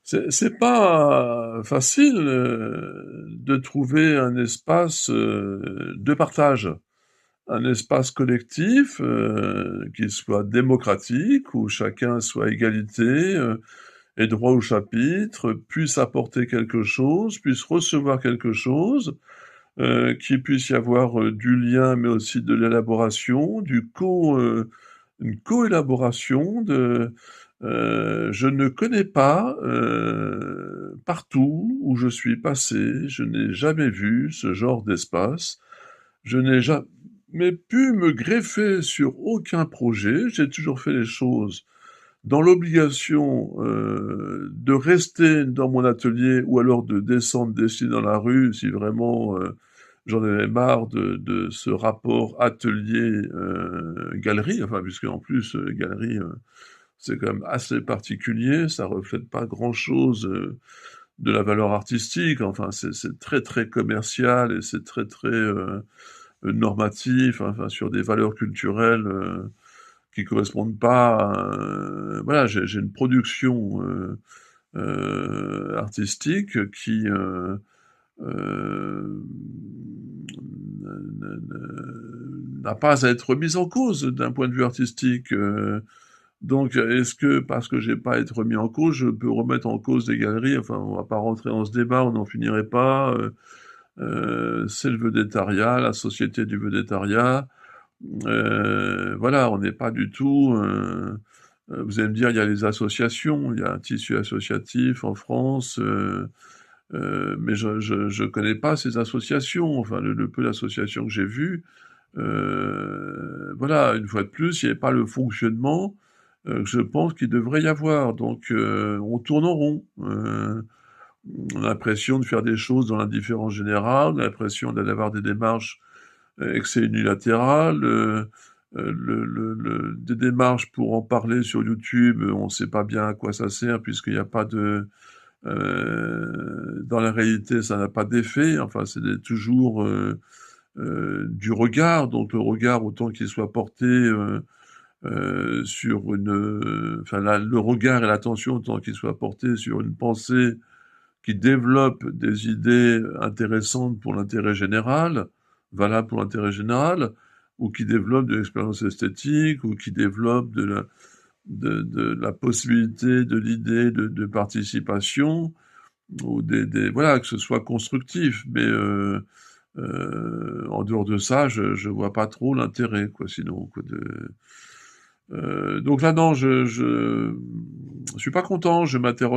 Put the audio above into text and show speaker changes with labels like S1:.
S1: C'est pas facile, de trouver un espace, de partage. Un espace collectif, qui soit démocratique, où chacun soit à égalité, ait droit au chapitre, puisse apporter quelque chose, puisse recevoir quelque chose, qu'il puisse y avoir, du lien, mais aussi de l'élaboration, une coélaboration de je ne connais pas, partout où je suis passé, je n'ai jamais vu ce genre d'espace. Je n'ai jamais pu me greffer sur aucun projet. J'ai toujours fait les choses dans l'obligation, de rester dans mon atelier ou alors de descendre dessiner dans la rue si vraiment, j'en avais marre de ce rapport atelier, galerie, enfin puisque en plus, galerie, c'est quand même assez particulier, ça reflète pas grand-chose, de la valeur artistique, enfin c'est très, très commercial et c'est très, très, normatif, enfin sur des valeurs culturelles, qui correspondent pas à voilà, j'ai une production, artistique qui, heu, n'a pas à être mise en cause d'un point de vue artistique, donc est-ce que parce que j'ai pas à être remis en cause, je peux remettre en cause des galeries? Enfin, on va pas rentrer dans ce débat, on n'en finirait pas, c'est le vedettariat, la société du vedettariat. Voilà, on n'est pas du tout, vous allez me dire, il y a les associations, il y a un tissu associatif en France, mais je connais pas ces associations. Enfin, le peu d'associations que j'ai vues, voilà, une fois de plus, il y avait pas le fonctionnement, que je pense qu'il devrait y avoir. Donc, on tourne en rond. On a l'impression de faire des choses dans l'indifférence générale, on a l'impression d'avoir des démarches et que c'est unilatéral, des démarches pour en parler sur YouTube, on ne sait pas bien à quoi ça sert puisqu'il n'y a pas de, dans la réalité, ça n'a pas d'effet. Enfin, c'est toujours, du regard, donc le regard autant qu'il soit porté, sur une, enfin le regard et l'attention autant qu'il soit porté sur une pensée qui développe des idées intéressantes pour l'intérêt général, valables pour l'intérêt général, ou qui développe de l'expérience esthétique, ou qui développe de la possibilité, de l'idée de participation, ou voilà, que ce soit constructif. Mais en dehors de ça, je vois pas trop l'intérêt, quoi, sinon, quoi, donc là, non, je suis pas content, je m'interroge